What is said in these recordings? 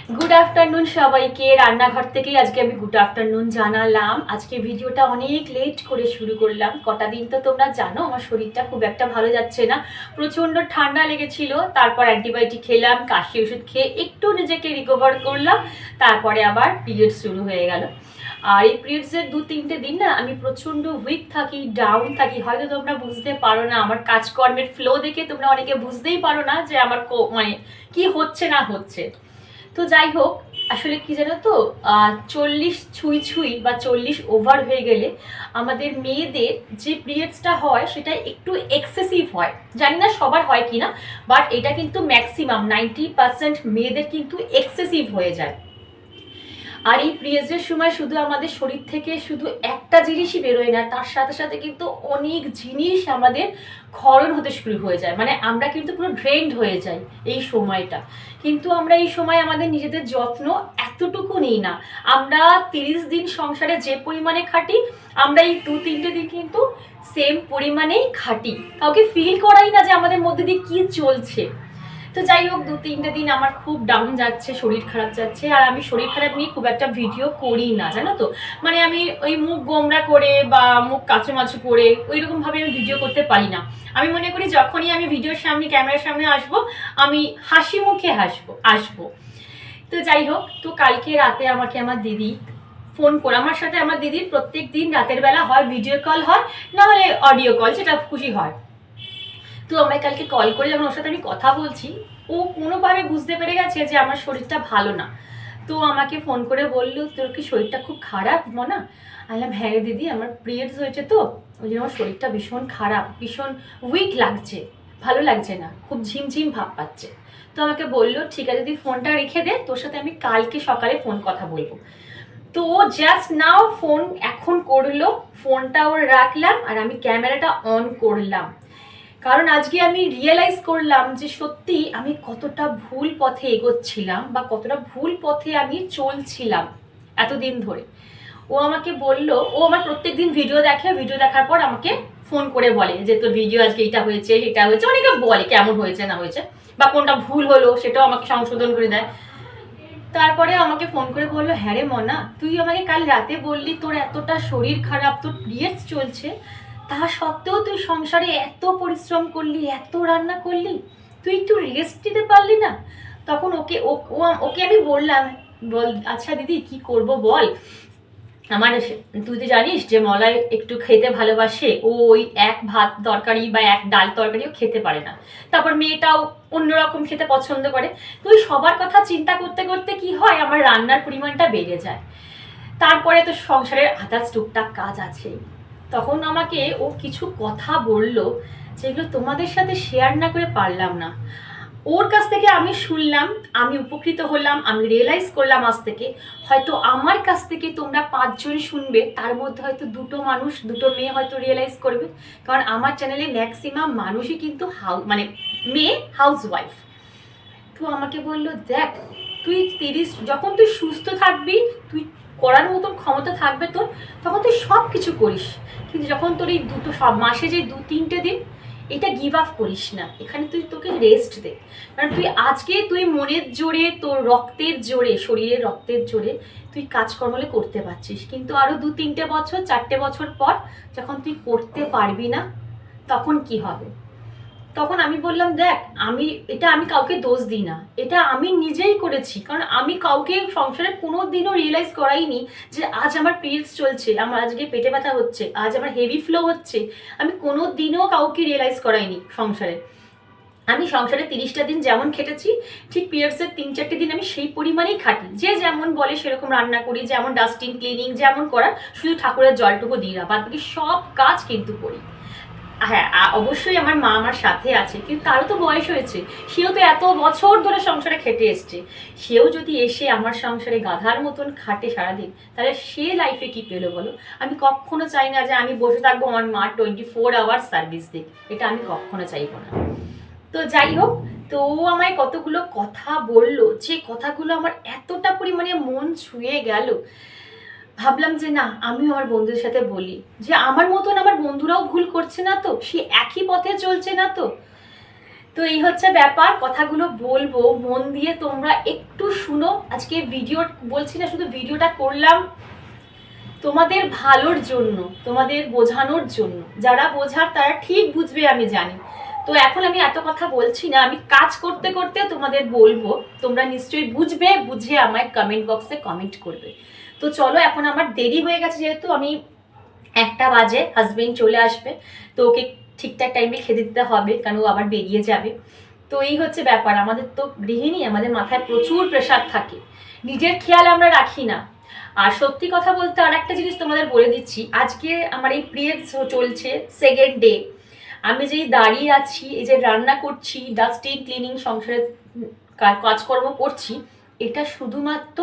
Good afternoon সবাইকে। রান্নাঘর থেকেই আজকে আমি গুড আফটারনুন জানালাম। আজকে ভিডিওটা অনেক লেট করে শুরু করলাম। কটা দিন তো তোমরা জানো আমার শরীরটা খুব একটা ভালো যাচ্ছে না, প্রচণ্ড ঠান্ডা লেগেছিল। তারপর অ্যান্টিবায়োটিক খেলাম, কাশি ওষুধ খেয়ে একটু নিজেকে রিকভার করলাম। তারপরে আবার পিরিয়ডস শুরু হয়ে গেল। আর এই পিরিয়ডসের 2-3টে দিন না আমি প্রচণ্ড উইক থাকি, ডাউন থাকি। হয়তো তোমরা বুঝতে পারো না, আমার কাজকর্মের ফ্লো দেখে তোমরা অনেকে বুঝতেই পারো না যে আমার মানে কি হচ্ছে না হচ্ছে। তো যাই হোক, আসলে কি জানো তো, 40 ছুঁই ছুঁই বা 40 ওভার হয়ে গেলে আমাদের মেয়েদের যে পিরিয়ডসটা হয় সেটা একটু এক্সেসিভ হয়। জানি না সবার হয় কিনা, বাট এটা কিন্তু ম্যাক্সিমাম 90% মেয়েদের কিন্তু এক্সেসিভ হয়ে যায়। আর এই পিরিয়ডসের সময় শুধু আমাদের শরীর থেকে শুধু একটা জিনিসই বেরোয় না, তার সাথে সাথে কিন্তু অনেক জিনিস আমাদের ক্ষরণ হতে শুরু হয়ে যায়। মানে আমরা কিন্তু পুরো ড্রেন্ড হয়ে যাই এই সময়টা। কিন্তু আমরা এই সময় আমাদের নিজেদের যত্ন এতটুকু নিই না। আমরা 30 দিন সংসারে যে পরিমাণে খাটি, আমরা এই 2-3টে দিন কিন্তু সেম পরিমাণেই খাটি, কাউকে ফিল করাই না যে আমাদের মধ্যে দিয়ে কি চলছে। তো যাই হোক, 2-3টে দিন আমার খুব ডাউন যাচ্ছে, শরীর খারাপ যাচ্ছে। আর আমি শরীর খারাপ নিয়ে খুব একটা ভিডিও করি না, জানো তো। মানে আমি ওই মুখ গোমরা করে বা মুখ কাচুমাচু করে ওই রকমভাবে আমি ভিডিও করতে পারি না। আমি মনে করি যখনই আমি ভিডিওর সামনে, ক্যামেরার সামনে আসবো, আমি হাসি মুখে আসবো। তো যাই হোক, তো কালকে রাতে আমাকে আমার দিদি ফোন করে, আমার সাথে আমার দিদির প্রত্যেক দিন রাতের বেলা হয় ভিডিও কল হয়, না হলে অডিও কল, যেটা খুশি হয়। তো আমায় কালকে কল করে যখন ওর সাথে আমি কথা বলছি, ও কোনোভাবে বুঝতে পেরে গেছে যে আমার শরীরটা ভালো না। তো আমাকে ফোন করে বললো, তোর কি শরীরটা খুব খারাপ মনা? বললাম, হ্যাঁ রে দিদি, আমার পিরিয়ডস হয়েছে তো ওই জন্য আমার শরীরটা ভীষণ খারাপ, ভীষণ উইক লাগছে, ভালো লাগছে না, খুব ঝিমঝিম ভাব পাচ্ছে। তো আমাকে বললো, ঠিক আছে দিদি, ফোনটা রেখে দে, তোর সাথে আমি কালকে সকালে ফোন কথা বলবো। তো ও জাস্ট নাও ফোন এখন করলো, ফোনটা ওর রাখলাম আর আমি ক্যামেরাটা অন করলাম। কারণ আজকে আমি রিয়েলাইজ করলাম যে সত্যি আমি কতটা ভুল পথে এগোচ্ছিলাম বা কতটা ভুল পথে আমি চলছিলাম এতদিন ধরে। ও আমাকে বলল, ও আমার প্রত্যেকদিন ভিডিও দেখে, ভিডিও দেখার পর আমাকে ফোন করে বলে যে তোর ভিডিও আজকে এটা হয়েছে সেটা হয়েছে, অনেকে বলে কেমন হয়েছে না হয়েছে, বা কোনটা ভুল হলো সেটাও আমাকে সংশোধন করে দেয়। তারপরে আমাকে ফোন করে বললো, হ্যাঁ রে মনা, তুই আমাকে কাল রাতে বললি তোর এতটা শরীর খারাপ, তোর পিরিয়ডস চলছে, তা সত্ত্বেও তুই সংসারে এত পরিশ্রম করলি, এত রান্না করলি, তুই একটু রেস্ট নিতে পারলি না? তখন ওকে আমি বললাম, বল আচ্ছা দিদি কি করব বল, আমার তুই তো জানিস যে মলয় একটু খেতে ভালোবাসে, ও ওই এক ভাত তরকারি বা এক ডাল তরকারিও খেতে পারে না। তারপর মেয়েটাও অন্যরকম খেতে পছন্দ করে। তো ওই সবার কথা চিন্তা করতে করতে কি হয়, আমার রান্নার পরিমাণটা বেড়ে যায়। তারপরে তো সংসারের আদার্স টুকটাক কাজ আছে। তখন আমাকে ও কিছু কথা বলল যেগুলো তোমাদের সাথে শেয়ার না করে পারলাম না। ওর কাছ থেকে আমি শুনলাম, আমি উপকৃত হলাম, আমি রিয়েলাইজ করলাম আজ থেকে হয়তো আমার কাছ থেকে তোমরা 5জন শুনবে, তার মধ্যে হয়তো 2টো মানুষ, 2টো মেয়ে হয়তো রিয়েলাইজ করবে। কারণ আমার চ্যানেলে ম্যাক্সিমাম মানুষই কিন্তু মানে মেয়ে হাউস ওয়াইফ। তো আমাকে বললো, দেখ তুই যখন তুই সুস্থ থাকবি, তুই করার মতন ক্ষমতা থাকবে তোর, তখন তুই সব কিছু করিস। কিন্তু যখন তোর এই সব মাসে যে 2-3টে দিন, এটা গিভ আপ করিস না, এখানে তোকে রেস্ট দে। কারণ তুই মনের জোরে, তোর রক্তের জোরে, শরীরের রক্তের জোরে তুই কাজকর্মলে করতে পারছিস, কিন্তু আরো 2-3টে বছর, 4টে বছর পর যখন তুই করতে পারবি না, তখন কি হবে? তখন আমি বললাম, দেখ আমি কাউকে দোষ দিই না, এটা আমি নিজেই করেছি। কারণ আমি কাউকে সংসারে কোনো দিনও রিয়েলাইজ করাইনি যে আজ আমার পিরিয়ডস চলছে, আমার আজকে পেটে ব্যথা হচ্ছে, আজ আমার হেভি ফ্লো হচ্ছে। আমি কোনো দিনও কাউকে রিয়েলাইজ করাইনি সংসারে। আমি সংসারে 30টা দিন যেমন খেটেছি, ঠিক পিরিয়ডসের 3-4টে দিন আমি সেই পরিমাণেই খাটি। যে যেমন বলে সেরকম রান্না করি, যেমন ডাস্টিং ক্লিনিং যেমন করার, শুধু ঠাকুরের জলটুকু দিই না, বাদ বাকি সব কাজ কিন্তু করি। হ্যাঁ, অবশ্যই আমার মা আমার সাথে আছে, কিন্তু তারও তো বয়স হয়েছে, সেও তো এত বছর ধরে সংসারে খেটে এসছে। সেও যদি এসে আমার সংসারে গাধার মতন খাটে সারাদিন, তাহলে সে লাইফে কি পেলো বলো? আমি কখনো চাই না যে আমি বসে থাকবো আমার মা 24 আওয়ার সার্ভিস দিক, এটা আমি কখনো চাইবো না। তো যাই হোক, তো ও আমায় কতগুলো কথা বললো, যে কথাগুলো আমার এতটা পরিমাণে মন ছুঁয়ে গেল। ভাবলাম যে না, আমিও আমার বন্ধুদের সাথে বলি যে আমার মতন আমার বন্ধুরাও ভুল করছে না তো, সে একই পথে চলছে না তো। তো এই হচ্ছে ব্যাপার, কথাগুলো বলবো, মন দিয়ে তোমরা একটু একটু শুনো। আজকে ভিডিও বলছি না, শুধু ভিডিওটা করলাম তোমাদের ভালোর জন্য, তোমাদের বোঝানোর জন্য। যারা বোঝার তারা ঠিক বুঝবে, আমি জানি। তো এখন আমি এত কথা বলছি না, আমি কাজ করতে করতে তোমাদের বলবো, তোমরা নিশ্চয়ই বুঝবে, বুঝে আমায় কমেন্ট বক্সে কমেন্ট করবে। তো চলো, এখন আমার দেরি হয়ে গেছে, যেহেতু আমি 1টা বাজে, হাজবেন্ড চলে আসবে, তো ওকে ঠিকঠাক টাইমে খেতে দিতে হবে, কারণ ও আবার বেরিয়ে যাবে। তো এই হচ্ছে ব্যাপার, আমাদের তো গৃহিণী, আমাদের মাথায় প্রচুর প্রেশার থাকে, নিজের খেয়াল আমরা রাখি না। আর সত্যি কথা বলতে আর একটা জিনিস তোমাদের বলে দিচ্ছি, আজকে আমার এই পিরিয়ডস চলছে, সেকেন্ড ডে। আমি যেই দাঁড়িয়ে আছি, এই যে রান্না করছি, ডাস্টিং ক্লিনিং, সংসারের কাজকর্ম করছি, এটা শুধুমাত্র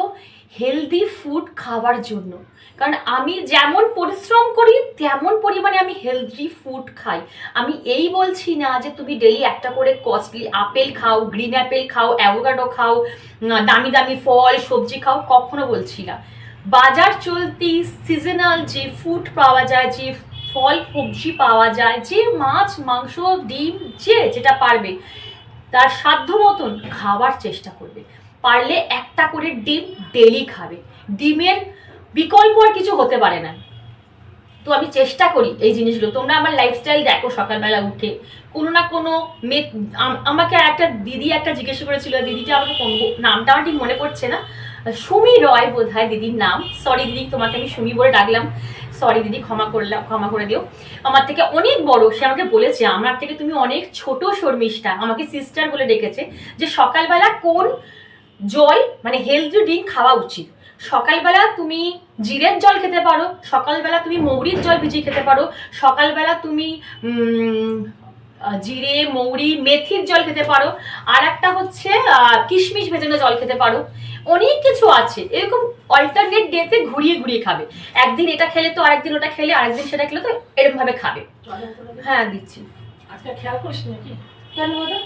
হেলদি ফুড খাওয়ার জন্য। কারণ আমি যেমন পরিশ্রম করি তেমন পরিমাণে আমি হেলদি ফুড খাই। আমি এই বলছি না যে তুমি ডেলি একটা করে কস্টলি আপেল খাও, গ্রিন অ্যাপেল খাও, অ্যাভোকাডো খাও, দামি দামি ফল সবজি খাও, কখনো বলছি না। বাজার চলতি সিজনাল যে ফুড পাওয়া যায়, যে ফল সবজি পাওয়া যায়, যে মাছ মাংস ডিম যে যেটা পারবে তার সাধ্য মতন খাওয়ার চেষ্টা করবে। পারলে একটা করে ডিম ডেলি খাবে, ডিমের বিকল্প আর কিছু হতে পারে না। তো আমি চেষ্টা করি এই জিনিসগুলো। তোমরা আমার লাইফস্টাইল দেখো, সকালবেলা উঠে কোনো না কোনো মেয়ে, আমাকে একটা দিদি একটা জিজ্ঞাসা করেছিল, দিদিটা আমাকে নামটা আমার ঠিক মনে পড়ছে না, সুমি রয় বোধহয় দিদির নাম। সরি দিদি, তোমাকে আমি সুমি বলে ডাকলাম, সরি দিদি, ক্ষমা করে দিও। আমার থেকে অনেক বড়, সে আমাকে বলেছে আমার থেকে তুমি অনেক ছোট শর্মিষ্ঠা, আমাকে সিস্টার বলে ডেকেছে, যে সকালবেলা কোন জল মানে হেলদি ড্রিঙ্ক খাওয়া উচিত। সকালবেলা তুমি জিরের জল খেতে পারো, সকালবেলা তুমি মৌরির জল ভিজিয়ে খেতে পারো, সকালবেলা তুমি জিরে মৌরি মেথির জল খেতে পারো, আর একটা হচ্ছে কিশমিশ ভেজানো জল খেতে পারো। অনেক কিছু আছে, এরকম অল্টারনেট ডেতে ঘুরিয়ে ঘুরিয়ে খাবে। একদিন এটা খেলে তো আরেকদিন ওটা খেলে, আরেকদিন সেটা খেলে তো এরকম ভাবে খাবে। হ্যাঁ দিচ্ছি। আজকে খেয়াল করিস নাকি? কেন বলো?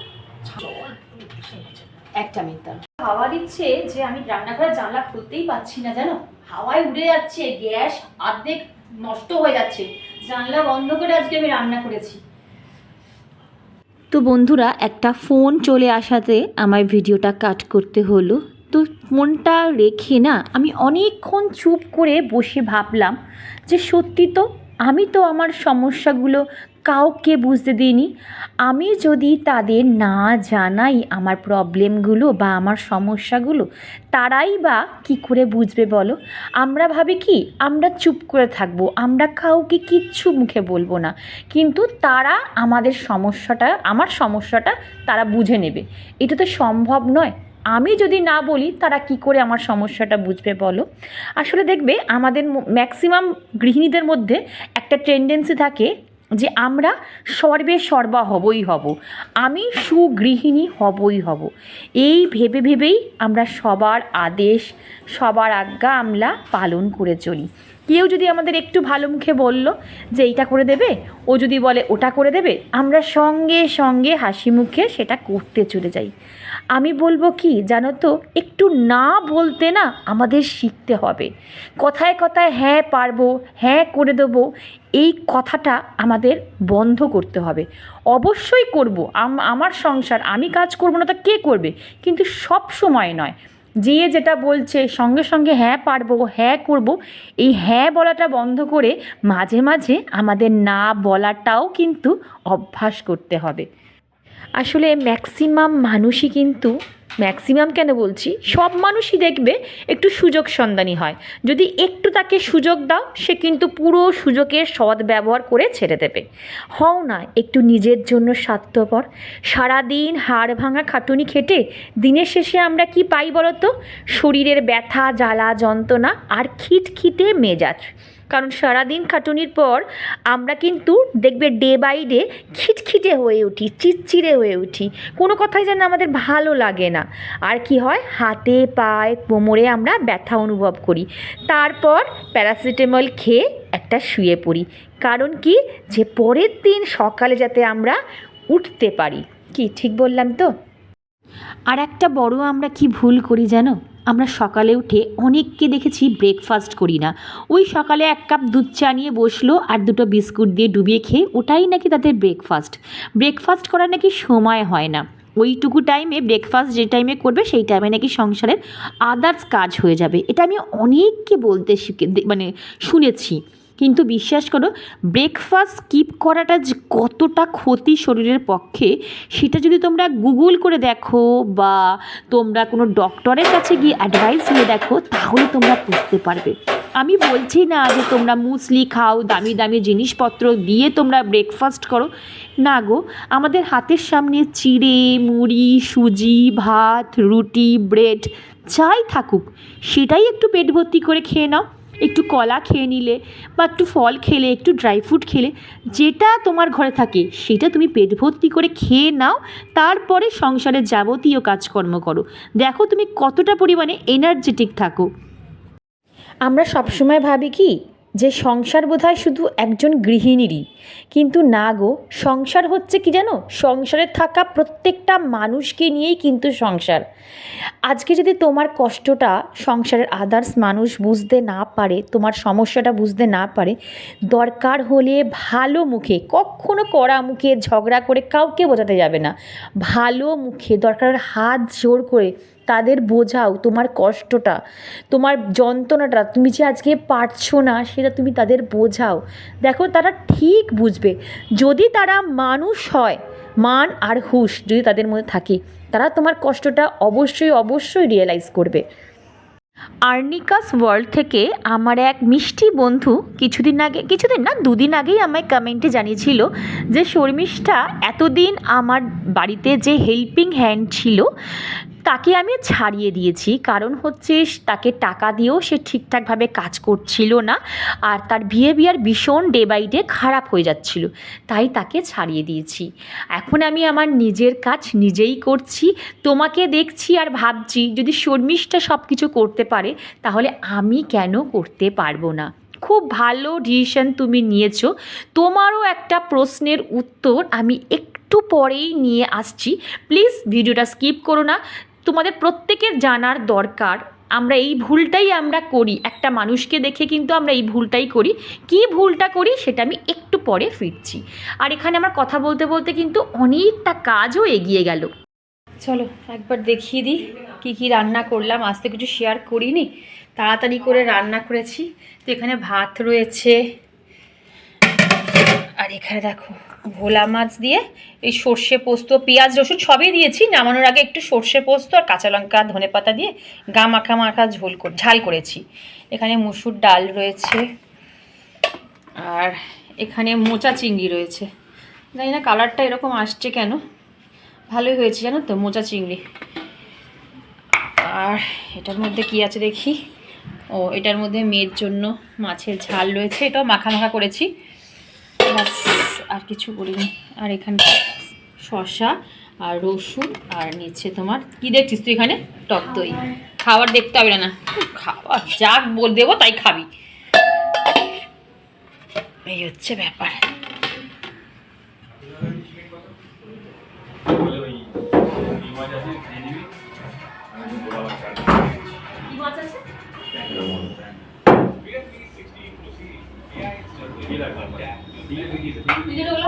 একটা মিনিট। হাওয়া দিচ্ছে যে আমি রান্নাঘরের জানলা খুলতেই পাচ্ছি না, জানো, হাওয়ায় উড়ে যাচ্ছে, গ্যাস অর্ধেক নষ্ট হয়ে যাচ্ছে। জানলা বন্ধ করে আজকে আমি রান্না করেছি। তো বন্ধুরা, একটা ফোন চলে আসাতে আমার ভিডিওটা কাট করতে হলো। তো ফোনটা রেখে না আমি অনেকক্ষণ চুপ করে বসে ভাবলাম যে সত্যি তো আমি তো আমার সমস্যাগুলো কাউকে বুঝতে দিইনি। আমি যদি তাদের না জানাই আমার প্রবলেমগুলো বা আমার সমস্যাগুলো, তারাই বা কী করে বুঝবে বলো? আমরা ভাবি কি আমরা চুপ করে থাকবো, আমরা কাউকে কিচ্ছু মুখে বলবো না, কিন্তু তারা আমার সমস্যাটা তারা বুঝে নেবে। এটা তো সম্ভব নয়। আমি যদি না বলি তারা কি করে আমার সমস্যাটা বুঝবে বলো? আসলে দেখবে আমাদের ম্যাক্সিমাম গৃহিণীদের মধ্যে একটা টেন্ডেন্সি থাকে যে আমরা সর্বা হবই হব, আমি সুগৃহিণী হবই হব। এই ভেবে ভেবেই আমরা সবার আদেশ সবার আজ্ঞা আমরা পালন করে চলি। কেউ যদি আমাদের একটু ভালো মুখে বলল যে এইটা করে দেবে, ও যদি বলে ওটা করে দেবে, আমরা সঙ্গে সঙ্গে হাসি মুখে সেটা করতে চলে যাই। আমি বলবো কি জানো তো, একটু না বলতে না আমাদের শিখতে হবে। কথায় কথায় হ্যাঁ পারবো, হ্যাঁ করে দেবো, এই কথাটা আমাদের বন্ধ করতে হবে। অবশ্যই করব, আমার সংসার, আমি কাজ করবো না তা কে করবে, কিন্তু সব সময় নয়। যে যেটা বলছে সঙ্গে সঙ্গে হ্যাঁ পারবো, হ্যাঁ করব, এই হ্যাঁ বলাটা বন্ধ করে মাঝে মাঝে আমাদের না বলাটাও কিন্তু অভ্যাস করতে হবে। আসলে ম্যাক্সিমাম মানুষই কিন্তু, ম্যাক্সিমাম কেন বলছি, সব মানুষই দেখবে একটু সুযোগ সন্ধানী হয়। যদি একটু তাকে সুযোগ দাও, সে কিন্তু পুরো সুযোগের সদ্ব্যবহার করে ছেড়ে দেবে। হও না একটু নিজের জন্য স্বার্থপর। সারাদিন হাড় ভাঙা খাটুনি খেটে দিনের শেষে আমরা কি পাই বলো তো? শরীরের ব্যথা জ্বালা যন্ত্রণা আর খিটখিটে মেজাজ। কারণ সারাদিন খাটুনির পর আমরা কিন্তু দেখবে ডে বাই ডে খিটখিটে হয়ে উঠি, চিড়চিড়ে হয়ে উঠি, কোনো কথাই যেন আমাদের ভালো লাগে না। আর কি হয়, হাতে পায়ে কোমরে আমরা ব্যথা অনুভব করি। তারপর প্যারাসিটামল খেয়ে একটা শুয়ে পড়ি। কারণ কি, যে পরের দিন সকালে যাতে আমরা উঠতে পারি। কি ঠিক বললাম তো? আর একটা বড় আমরা কি ভুল করি জানো? আমরা সকালে উঠে অনেককে দেখেছি ব্রেকফাস্ট করি না। ওই সকালে 1 কাপ দুধ চা নিয়ে বসলো আর 2টো বিস্কুট দিয়ে ডুবিয়ে খেয়ে ওটাই নাকি তাদের ব্রেকফাস্ট করার নাকি সময় হয় না। ওইটুকু টাইমে ব্রেকফাস্ট যে টাইমে করবে সেই টাইমে নাকি সংসারের আদার্স কাজ হয়ে যাবে। এটা আমি অনেককে বলতে মানে শুনেছি, কিন্তু বিশ্বাস করো ব্রেকফাস্ট স্কিপ করাটা যে কতটা ক্ষতি শরীরের পক্ষে সেটা যদি তোমরা গুগল করে দেখো বা তোমরা কোনো ডক্টরের কাছে গিয়ে অ্যাডভাইস নিয়ে দেখো তাহলে তোমরা বুঝতে পারবে। আমি বলছি না যে তোমরা মুসলি খাও, দামি দামি জিনিসপত্র দিয়ে তোমরা ব্রেকফাস্ট করো, না গো, আমাদের হাতের সামনে চিড়ে মুড়ি সুজি ভাত রুটি ব্রেড যাই থাকুক সেটাই একটু পেট ভর্তি করে খেয়ে নাও। একটু কলা খেয়ে নিলে বা একটু ফল খেলে, একটু ড্রাই ফ্রুট খেলে, যেটা তোমার ঘরে থাকে সেটা তুমি পেট ভর্তি করে খেয়ে নাও। তারপরে সংসারের যাবতীয় কাজকর্ম করো, দেখো তুমি কতটা পরিমাণে এনার্জেটিক থাকো। আমরা সবসময় ভাবি কি যে সংসার বোধহয় শুধু একজন গৃহিণীরই, কিন্তু না গো, সংসার হচ্ছে কি জানো, সংসারে থাকা প্রত্যেকটা মানুষকে নিয়েই কিন্তু সংসার। আজকে যদি তোমার কষ্টটা সংসারের আদার্স মানুষ বুঝতে না পারে, তোমার সমস্যাটা বুঝতে না পারে, দরকার হলে ভালো মুখে, কখনো কড়া মুখে ঝগড়া করে কাউকে বোঝাতে যাবে না, ভালো মুখে দরকার হাত জোর করে তাদের বোঝাও তোমার কষ্টটা, তোমার যন্ত্রণাটা, তুমি যে আজকে পারছো না সেটা তুমি তাদের বোঝাও। দেখো তারা ঠিক বুঝবে, যদি তারা মানুষ হয়, মান আর হুঁশ যদি তাদের মধ্যে থাকে, তারা তোমার কষ্টটা অবশ্যই অবশ্যই রিয়েলাইজ করবে। আর্নিকাস ওয়ার্ল্ড থেকে আমার এক মিষ্টি বন্ধু কিছুদিন না 2 দিন আগেই আমায় কমেন্টে জানিয়েছিল যে শর্মিষ্ঠা, এতদিন আমার বাড়িতে যে হেল্পিং হ্যান্ড ছিল তাকে আমি ছাড়িয়ে দিয়েছি, কারণ হচ্ছে তাকে টাকা দিয়েও সে ঠিকঠাকভাবে কাজ করছিল না, আর তার বিহেভিয়ার ভীষণ ডে বাই ডে খারাপ হয়ে যাচ্ছিল, তাই তাকে ছাড়িয়ে দিয়েছি। এখন আমি আমার নিজের কাজ নিজেই করছি, তোমাকে দেখছি আর ভাবছি যদি শর্মিষ্ঠা সব কিছু করতে পারে তাহলে আমি কেন করতে পারবো না। খুব ভালো ডিসিশন তুমি নিয়েছো। তোমারও একটা প্রশ্নের উত্তর আমি একটু পরেই নিয়ে আসছি, প্লিজ ভিডিওটা স্কিপ করো না। তোমাদের প্রত্যেকের জানার দরকার আমরা এই ভুলটাই আমরা করি, একটা মানুষকে দেখে কিন্তু আমরা এই ভুলটাই করি। কী ভুলটা করি সেটা আমি একটু পরে ফিরছি। আর এখানে আমার কথা বলতে বলতে কিন্তু অনেকটা কাজও এগিয়ে গেল। চলো একবার দেখিয়ে দিই কী কী রান্না করলাম। আজ তো কিছু শেয়ার করিনি, তাড়াতাড়ি করে রান্না করেছি। তো এখানে ভাত রয়েছে, আর এখানে দেখো ভোলা মাছ দিয়ে এই সর্ষে পোস্ত পেঁয়াজ রসুন সবই দিয়েছি, নামানোর আগে একটু সর্ষে পোস্ত আর কাঁচা লঙ্কা ধনে পাতা দিয়ে গা মাখা মাখা ঝাল করেছি। এখানে মুসুর ডাল রয়েছে, আর এখানে মোচা চিংড়ি রয়েছে। জানি না কালারটা এরকম আসছে কেন, ভালোই হয়েছে জানো তো মোচা চিংড়ি। আর এটার মধ্যে কি আছে দেখি, ও এটার মধ্যে মেয়ের জন্য মাছের ঝাল রয়েছে, এটাও মাখা মাখা করেছি, ব্যাস আর কিছু করিনি। আর এখানে শসা আর রসুন, আর নিচ্ছে তোমার কি দেখছিস তুই এখানে, টক দই। খাবার দেখতে হবে না, খাবার যা বল দেবো তাই খাবি, এই হচ্ছে ব্যাপার।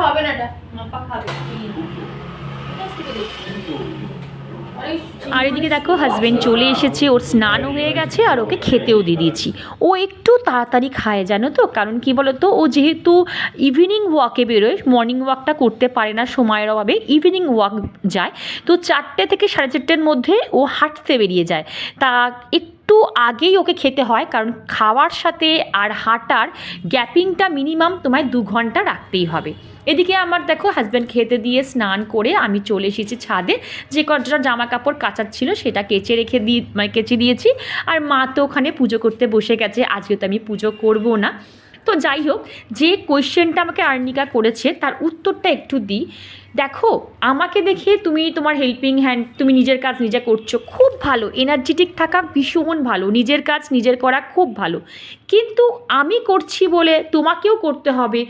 হবে না, আর এদিকে দেখো হাজব্যান্ড চলে এসেছে, ওর স্নানও হয়ে গেছে আর ওকে খেতেও দিয়ে দিয়েছি। ও একটু তাড়াতাড়ি খায় জানো তো, কারণ কি বলো তো, ও যেহেতু ইভিনিং ওয়াকে বেরোয়, মর্নিং ওয়াকটা করতে পারে না সময়ের অভাবে, ইভিনিং ওয়াক যায়, তো 4টে থেকে 4:30-এর মধ্যে ও হাঁটতে বেরিয়ে যায়। তা একটু আগেই ওকে খেতে হয়, কারণ খাওয়ার সাথে আর হাঁটার গ্যাপিংটা মিনিমাম তোমায় 2 ঘন্টা রাখতেই হবে। এদিকে আমার দেখো হাজব্যান্ড খেতে দিয়ে স্নান করে আমি চলে এসেছি ছাদে, যে কটা জামা কাপড় কাচার ছিল সেটা কেচে দিয়েছি। আর মা তো ওখানে পুজো করতে বসে গেছে, আজকে তো আমি পুজো করব না। তো যাই হোক, যে কোয়েশ্চেনটা আমাকে আর্নিকা করেছে তার উত্তরটা একটু দিই। দেখো আমাকে দেখে তুমি তোমার হেল্পিং হ্যান্ড, তুমি নিজের কাজ নিজে করছো, খুব ভালো, এনার্জেটিক থাকা ভীষণ ভালো, নিজের কাজ নিজের করা খুব ভালো, কিন্তু আমি করছি বলে তোমাকেও করতে হবে,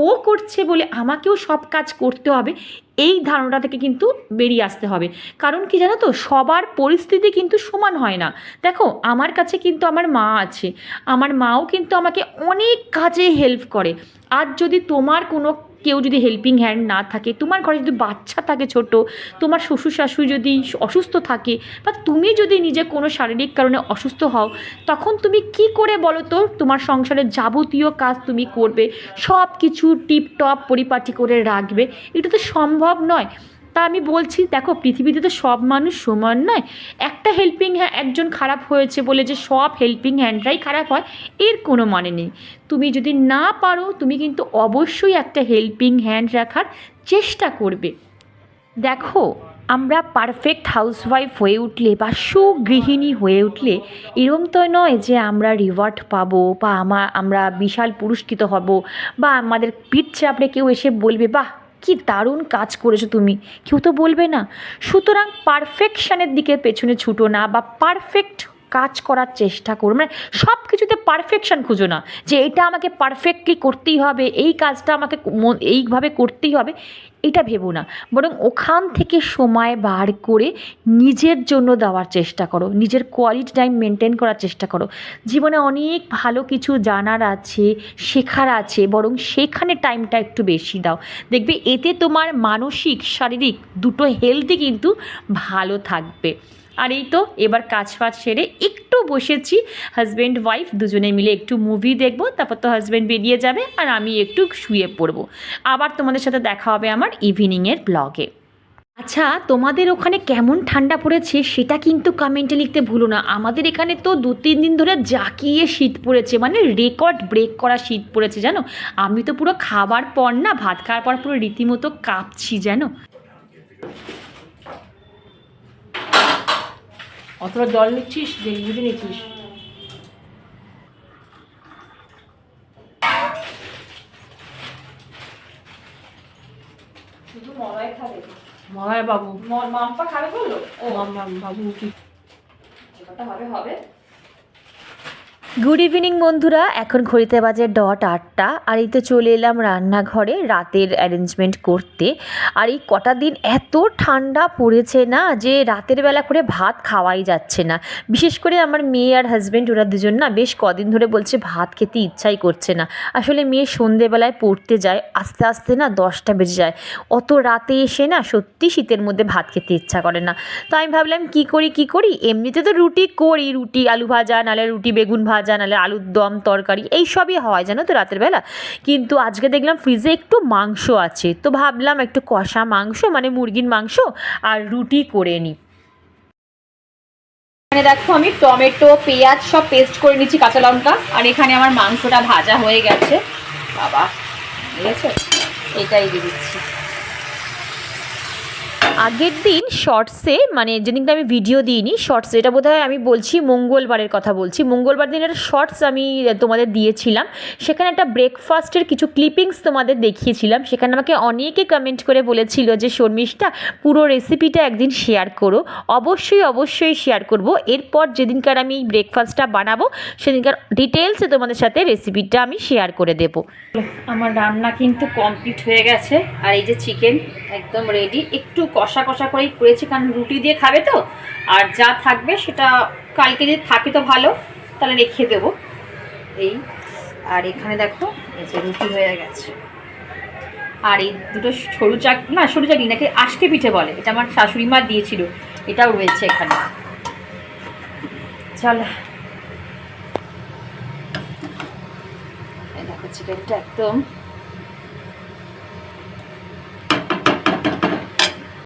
ও করছে বলে আমাকেও সব কাজ করতে হবে, এই ধারণা থেকে কিন্তু বেরিয়ে আসতে হবে। কারণ কি জানো তো, সবার পরিস্থিতি কিন্তু সমান হয় না। দেখো আমার কাছে কিন্তু আমার মা আছে, আমার মাও কিন্তু আমাকে অনেক কাজে হেল্প করে। আর যদি তোমার কোনো কেউ যদি হেল্পিং হ্যান্ড না থাকে, তোমার ঘরে যদি বাচ্চা থাকে ছোট, তোমার শ্বশুর শাশুড়ি যদি অসুস্থ থাকে, বা তুমি যদি নিজে কোনো শারীরিক কারণে অসুস্থ হও, তখন তুমি কি করে বলো তো তোমার সংসারের যাবতীয় কাজ তুমি করবে, সব কিছু টিপটপ পরিপাটি করে রাখবে? এটা তো সম্ভব নয়। তা আমি বলছি, দেখো পৃথিবীতে তো সব মানুষ সমান নয়। একটা হেল্পিং হ্যান্ড একজন খারাপ হয়েছে বলে যে সব হেল্পিং হ্যান্ডরাই খারাপ হয়, এর কোনো মানে নেই। তুমি যদি না পারো, তুমি কিন্তু অবশ্যই একটা হেল্পিং হ্যান্ড রাখার চেষ্টা করবে। দেখো, আমরা পারফেক্ট হাউসওয়াইফ হয়ে উঠলে বা সুগৃহিণী হয়ে উঠলে এরম তো নয় যে আমরা রিওয়ার্ড পাবো বা আমরা বিশাল পুরস্কৃত হব, বা আমাদের পিঠ চাপড়ে কেউ এসে বলবে বাহ কি দারুণ কাজ করেছো তুমি, কেউ তো বলবে না। সুতরাং পারফেকশানের দিকে পেছনে ছুটো না, বা পারফেক্ট কাজ করার চেষ্টা করো। মানে সব কিছুতে পারফেকশান খুঁজো না যে এটা আমাকে পারফেক্টলি করতেই হবে, এই কাজটা আমাকে এইভাবে করতেই হবে, এটা ভেবো না। বরং ওখান থেকে সময় বার করে নিজের জন্য দেওয়ার চেষ্টা করো, নিজের কোয়ালিটি টাইম মেনটেন করার চেষ্টা করো। জীবনে অনেক ভালো কিছু জানার আছে, শেখার আছে, বরং সেখানে টাইমটা একটু বেশি দাও। দেখবে এতে তোমার মানসিক শারীরিক দুটো হেলথই কিন্তু ভালো থাকবে। আর এই তো এবার কাজ ফাজ সেরে একটু বসেছি, হাজব্যান্ড ওয়াইফ দুজনে মিলে একটু মুভি দেখবো, তারপর তো হাজব্যান্ড বেরিয়ে যাবে আর আমি একটু শুয়ে পড়বো। আবার তোমাদের সাথে দেখা হবে আমার ইভিনিংয়ের ব্লগে। আচ্ছা, তোমাদের ওখানে কেমন ঠান্ডা পড়েছে সেটা কিন্তু কমেন্টে লিখতে ভুলো না। আমাদের এখানে তো 2-3 দিন ধরে জাঁকিয়ে শীত পড়েছে, মানে রেকর্ড ব্রেক করা শীত পড়েছে জানো। আমি তো পুরো খাবার পর না, ভাত খাওয়ার পর পুরো রীতিমতো কাঁপছি জানো। অতটা জল নিচ্ছিস, বুঝে নিচ্ছিস। শুধু মলয় খাবে, মলয় বাবু, মাম্পা খাবে বললো। ও বাবু কি যেটা হবে হবে। গুড ইভিনিং বন্ধুরা, এখন ঘড়িতে বাজে 8:08 আর এই তো চলে এলাম রান্নাঘরে রাতের অ্যারেঞ্জমেন্ট করতে। আর এই কটা দিন এত ঠান্ডা পড়েছে না যে রাতের বেলা করে ভাত খাওয়াই যাচ্ছে না। বিশেষ করে আমার মেয়ে আর হাজব্যান্ড, ওরা দুজন না বেশ কদিন ধরে বলছে ভাত খেতে ইচ্ছাই করছে না। আসলে মেয়ে সন্ধেবেলায় পড়তে যায়, আস্তে আস্তে না 10টা বেজে যায়। অত রাতে এসে না সত্যি শীতের মধ্যে ভাত খেতে ইচ্ছা করে না। তো আমি ভাবলাম কী করি, এমনিতে তো রুটি করি, রুটি আলু ভাজা, নাহলে রুটি বেগুন ভাজা, নাহলে আলুর দম তরকারি, এই সবই হয় জানো তো রাতের বেলা। কিন্তু আজকে দেখলাম ফ্রিজে একটু মাংস আছে, তো ভাবলাম একটু কষা মাংস মানে মুরগির মাংস আর রুটি করে নিই। এখানে দেখো আমি টমেটো পেঁয়াজ সব পেস্ট করে নিচ্ছি, কাঁচা লঙ্কা। আর এখানে আমার মাংসটা ভাজা হয়ে গেছে, বাবা ঠিক আছে, এটাই দিয়ে দিচ্ছি। আগের দিন শর্টসে, মানে যেদিনকে আমি ভিডিও দিইনি শর্টসে, এটা বোধহয় আমি বলছি মঙ্গলবারের কথা বলছি, মঙ্গলবার দিন একটা শর্টস আমি তোমাদের দিয়েছিলাম। সেখানে একটা ব্রেকফাস্টের কিছু ক্লিপিংস তোমাদের দেখিয়েছিলাম। সেখানে আমাকে অনেকে কমেন্ট করে বলেছিল যে শর্মিষ্ঠা পুরো রেসিপিটা একদিন শেয়ার করো। অবশ্যই শেয়ার করব। এরপর যেদিনকার আমি ব্রেকফাস্টটা বানাবো সেদিনকার ডিটেলসে তোমাদের সাথে রেসিপিটা আমি শেয়ার করে দেবো। আমার রান্না কিন্তু কমপ্লিট হয়ে গেছে। আর এই যে চিকেন একদম রেডি, একটু কষা করেই করেছি কারণ রুটি দিয়ে খাবে তো। আর যা থাকবে সেটা কালকে যদি থাকে তো ভালো, তাহলে রেখে দেবো এই। আর এখানে দেখো এই যে রুটি হয়ে গেছে। আর এই দুটো সরু চাকরি নাকি আজকে পিঠে বলে, এটা আমার শাশুড়ি মা দিয়েছিল, এটাও রয়েছে এখানে। চলো দেখো চিকেনটা একদম